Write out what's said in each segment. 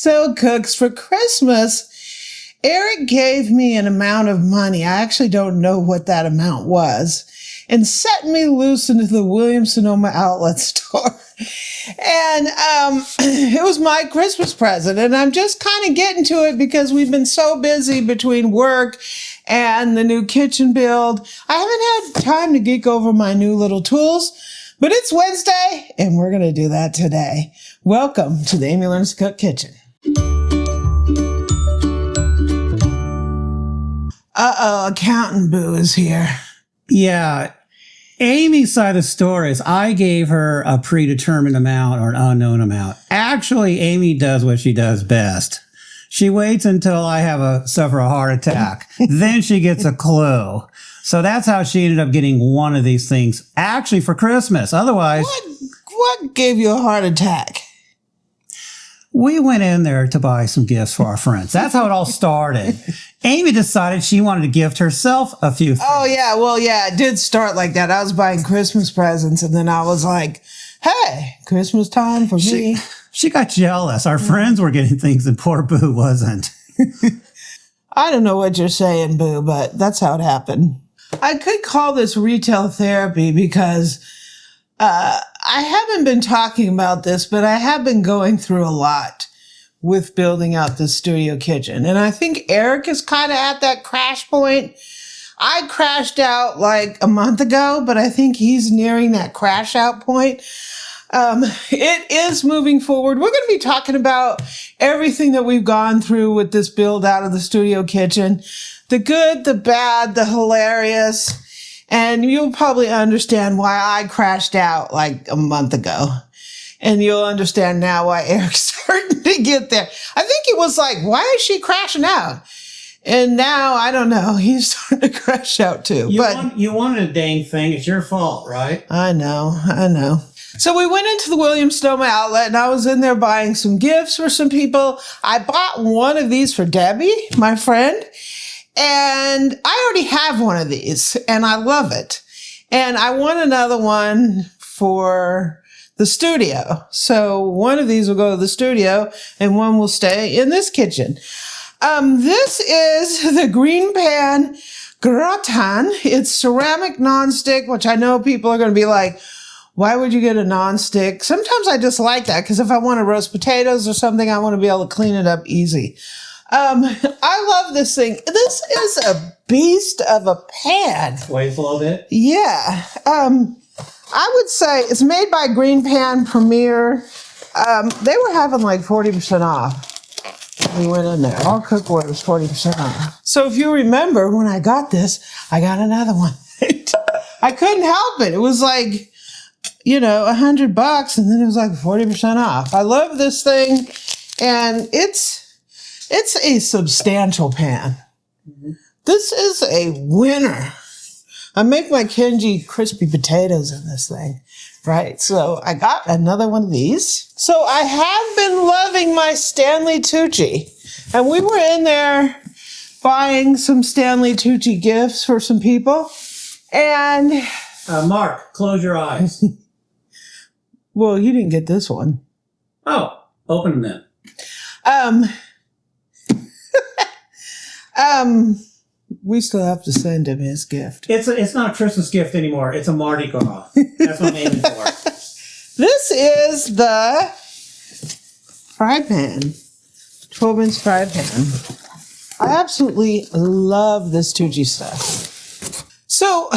So, cooks, for Christmas, Eric gave me an amount of money. I actually don't know what that amount was, and set me loose into the Williams Sonoma Outlet Store. And it was my Christmas present, and I'm just kind of getting to it because we've been so busy between work and the new kitchen build. I haven't had time to geek over my new little tools, but it's Wednesday, and we're going to do that today. Welcome to the Amy Learns to Cook kitchen. Accountant Boo is here. Yeah. Amy's side of the story is I gave her a predetermined amount or an unknown amount. Actually, Amy does what she does best. She waits until I suffer a heart attack. Then she gets a clue. So that's how she ended up getting one of these things, actually for Christmas. Otherwise... What gave you a heart attack? We went in there to buy some gifts for our friends. That's how it all started. Amy decided she wanted to gift herself a few things. Oh, yeah. Well, yeah, it did start like that. I was buying Christmas presents, and then I was like, hey, Christmas time for me. She got jealous. Our friends were getting things and poor Boo wasn't. I don't know what you're saying, Boo, but that's how it happened. I could call this retail therapy because I haven't been talking about this, but I have been going through a lot with building out this studio kitchen. And I think Eric is kind of at that crash point. I crashed out like a month ago, but I think he's nearing that crash out point. It is moving forward. We're going to be talking about everything that we've gone through with this build out of the studio kitchen. The good, the bad, the hilarious. And you'll probably understand why I crashed out like a month ago. And you'll understand now why Eric's starting to get there. I think he was like, why is she crashing out? And now, I don't know, he's starting to crash out too. You wanted a dang thing. It's your fault, right? I know. So we went into the Williams Sonoma Outlet, and I was in there buying some gifts for some people. I bought one of these for Debbie, my friend. And I already have one of these, and I love it. And I want another one for the studio. So one of these will go to the studio, and one will stay in this kitchen. This is the GreenPan Gratin. It's ceramic nonstick, which I know people are going to be like, why would you get a nonstick? Sometimes I just like that, because if I want to roast potatoes or something, I want to be able to clean it up easy. I love this thing. This is a beast of a pan. Weighs a little bit? Yeah. I would say it's made by GreenPan Premier. They were having like 40% off. We went in there. All cookware was 40% off. So if you remember, when I got this, I got another one. I couldn't help it. It was like, $100, and then it was like 40% off. I love this thing, and it's a substantial pan. Mm-hmm. This is a winner. I make my Kenji crispy potatoes in this thing, right? So I got another one of these. So I have been loving my Stanley Tucci. And we were in there buying some Stanley Tucci gifts for some people. And... Mark, close your eyes. Well, you didn't get this one. Oh, open them then. We still have to send him his gift. It's not a Christmas gift anymore. It's a Mardi Gras. That's what I'm aiming for. This is the fry pan, 12-inch fry pan. I absolutely love this Tucci stuff. So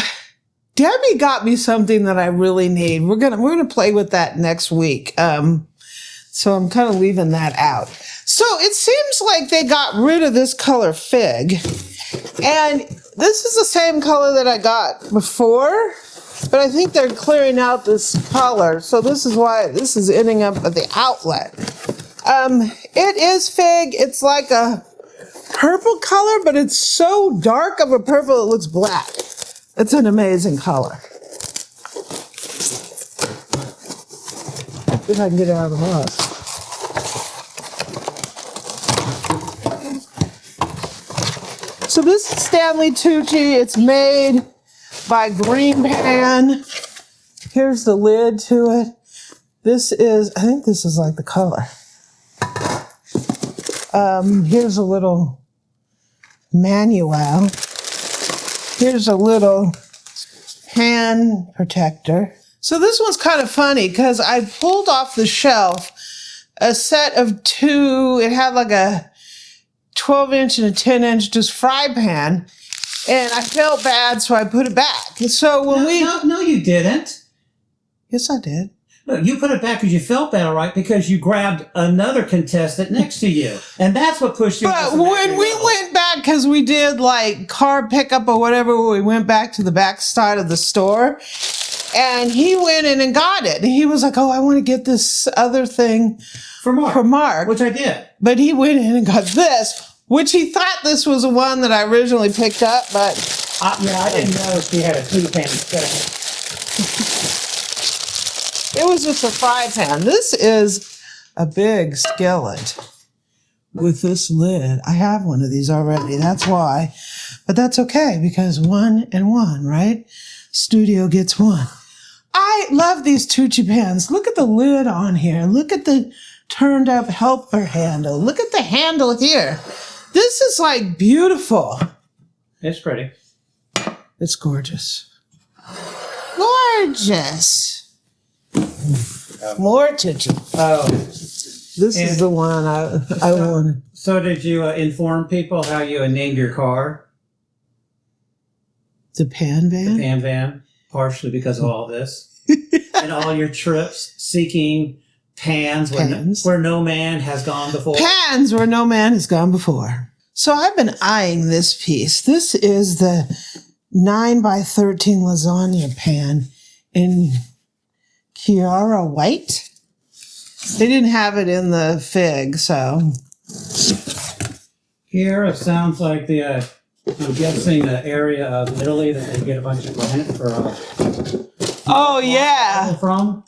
Debbie got me something that I really need. We're gonna play with that next week. So I'm kind of leaving that out. So it seems like they got rid of this color fig. And this is the same color that I got before, but I think they're clearing out this color. So this is why this is ending up at the outlet. It is fig. It's like a purple color, but it's so dark of a purple it looks black. It's an amazing color. See if I can get it out of the box. So this is Stanley Tucci. It's made by GreenPan. Here's the lid to it. This is, I think this is like the color. Here's a little manual. Here's a little pan protector. So this one's kind of funny because I pulled off the shelf a set of two. It had like a 12-inch and a 10-inch just fry pan, and I felt bad, so I put it back. So when No, you didn't. Yes, I did. No, you put it back because you felt bad, all right, because you grabbed another contestant next to you, and that's what pushed you. But when we went back, because we did like car pickup or whatever, we went back to the back side of the store, and he went in and got it. And he was like, "Oh, I want to get this other thing for Mark," which I did. But he went in and got this, which he thought this was the one that I originally picked up, but I didn't know she had a 2-pan set. It was just a fry pan. This is a big skillet with this lid. I have one of these already. That's why. But that's okay because 1 and 1, right? Studio gets 1. I love these Tucci pans. Look at the lid on here. Look at the turned up helper handle. Look at the handle here. This is like beautiful. It's pretty. It's gorgeous. Gorgeous. More Tucci. Oh. This is the one I wanted. So did you inform people how you named your car? The pan van? The pan van, partially because of all this. And all your trips seeking pans. Where no man has gone before. Pans where no man has gone before. So I've been eyeing this piece. This is the 9x13 lasagna pan in Kiara White. They didn't have it in the fig, so. Kiara sounds like I'm guessing the area of Italy that they get a bunch of granite for. Oh, yeah. From?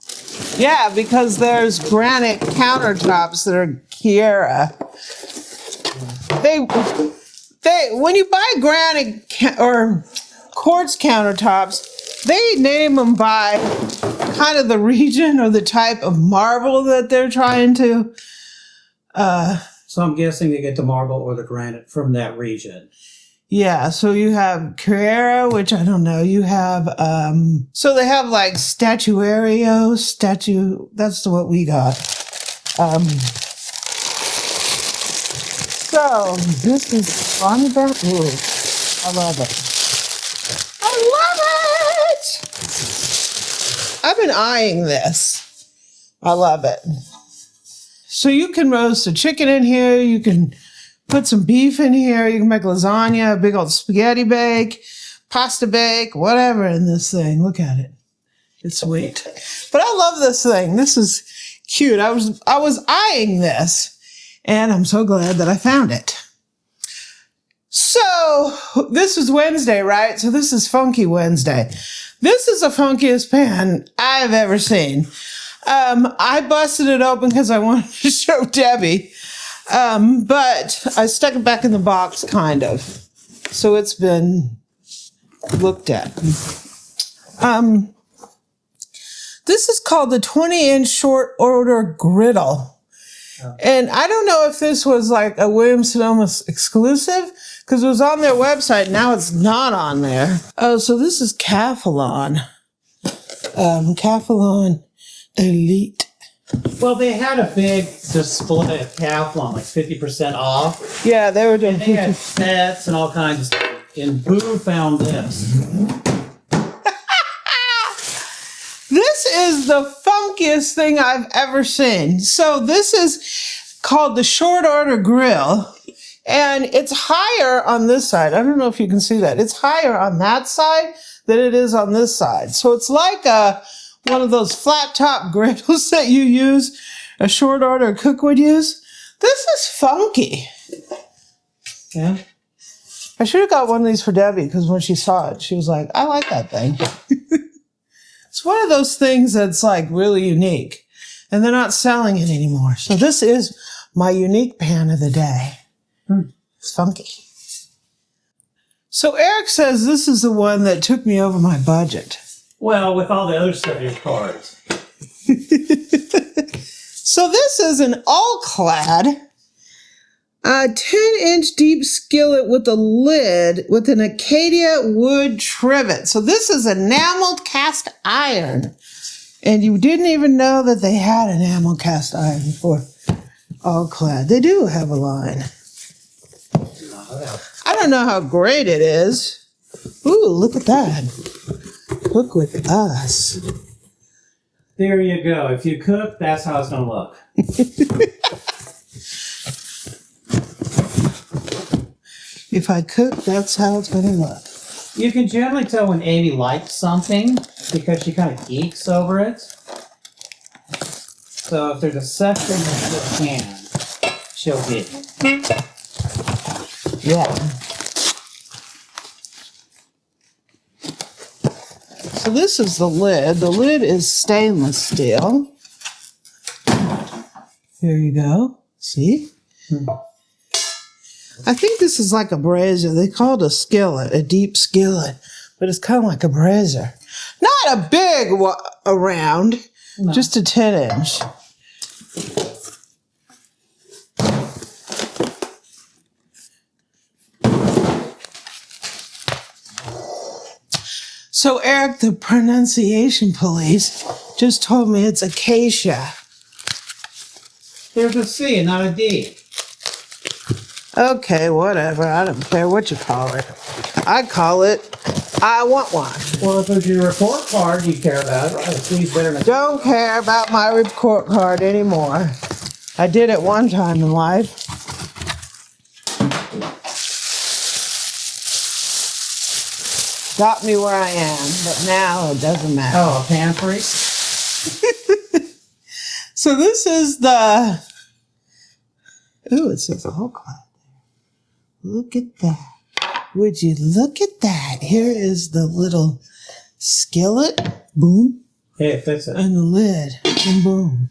Yeah, because there's granite countertops that are Kiara. When you buy granite or quartz countertops, they name them by kind of the region or the type of marble that they're trying to. So I'm guessing they get the marble or the granite from that region. Yeah, so you have Carrera, which I don't know. You have, so they have like Statuario, that's what we got. So this is Bonnie Bat. Ooh, I love it. I love it! I've been eyeing this. I love it. So you can roast a chicken in here. You can put some beef in here. You can make lasagna, a big old spaghetti bake, pasta bake, whatever in this thing. Look at it. It's sweet. But I love this thing. This is cute. I was eyeing this, and I'm so glad that I found it. So this is Wednesday, right? So this is Funky Wednesday. This is the funkiest pan I've ever seen. I busted it open because I wanted to show Debbie. But I stuck it back in the box, kind of. So it's been looked at. This is called the 20-inch short order griddle. Oh. And I don't know if this was like a Williams Sonoma exclusive, because it was on their website. Now it's not on there. Oh, so this is Calphalon. Calphalon Elite. Well, they had a big display of Calphalon, like 50% off. Yeah, they were doing. And they had sets and all kinds of stuff. And Boo found this. This is the funkiest thing I've ever seen. So this is called the short order grill. And it's higher on this side. I don't know if you can see that. It's higher on that side than it is on this side. So it's like one of those flat top griddles that you use, a short order cook would use. This is funky. Yeah. I should have got one of these for Debbie because when she saw it, she was like, I like that thing. It's one of those things that's like really unique and they're not selling it anymore. So this is my unique pan of the day. It's funky. So Eric says this is the one that took me over my budget. Well, with all the other stuff in your cards. So this is an All-Clad A 10-inch deep skillet with a lid with an Acacia wood trivet. So this is enameled cast iron. And you didn't even know that they had enameled cast iron for All-Clad. They do have a line. I don't know how great it is. Ooh, look at that. Cook with us. There you go. If you cook, that's how it's going to look. If I cook, that's how it's going to look. You can generally tell when Amy likes something because she kind of geeks over it. So if there's a section that she can, she'll get it. Yeah. So this is the lid. The lid is stainless steel. Here you go. See? I think this is like a brazier. They call it a skillet, a deep skillet, but it's kind of like a brazier. Not a big round, no. Just a 10-inch. So Eric, the pronunciation police, just told me it's acacia. There's a C and not a D. Okay, whatever. I don't care what you call it. I call it, I want one. Well, if it's your report card you care about, right? Please better than don't care about my report card anymore. I did it one time in life. Got me where I am, but now it doesn't matter. Oh, a pan freak? So this is the, ooh, it says All-Clad. Look at that. Would you look at that? Here is the little skillet. Boom. Hey, it fits it. And the lid. Boom, boom.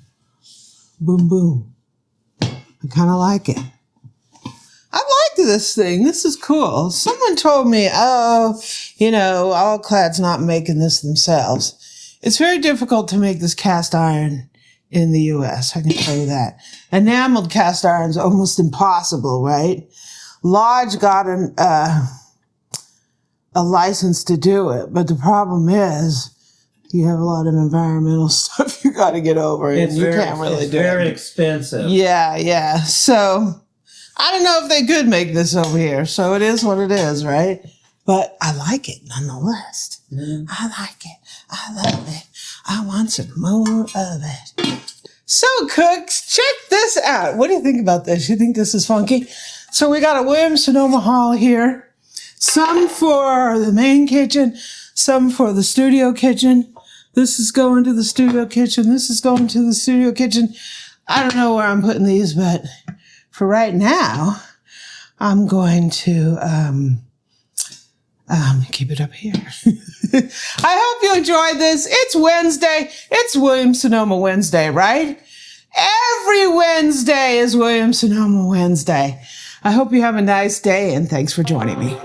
Boom, boom. I kind of like it. I like this thing. This is cool. Someone told me, oh, you know, All-Clad's not making this themselves. It's very difficult to make this cast iron in the U.S. I can tell you that. Enameled cast iron is almost impossible, right? Lodge got a license to do it, but the problem is you have a lot of environmental stuff you got to get over, and you can't really do it. It's very expensive. Yeah, yeah. So I don't know if they could make this over here, so it is what it is, right? But I like it nonetheless. I like it. I love it. I want some more of it. So, cooks, check this out. What do you think about this? You think this is funky? So we got a Williams Sonoma haul here. Some for the main kitchen, some for the studio kitchen. This is going to the studio kitchen. This is going to the studio kitchen. I don't know where I'm putting these, but for right now, I'm going to keep it up here. I hope you enjoyed this. It's Wednesday. It's Williams Sonoma Wednesday, right? Every Wednesday is Williams Sonoma Wednesday. I hope you have a nice day, and thanks for joining me.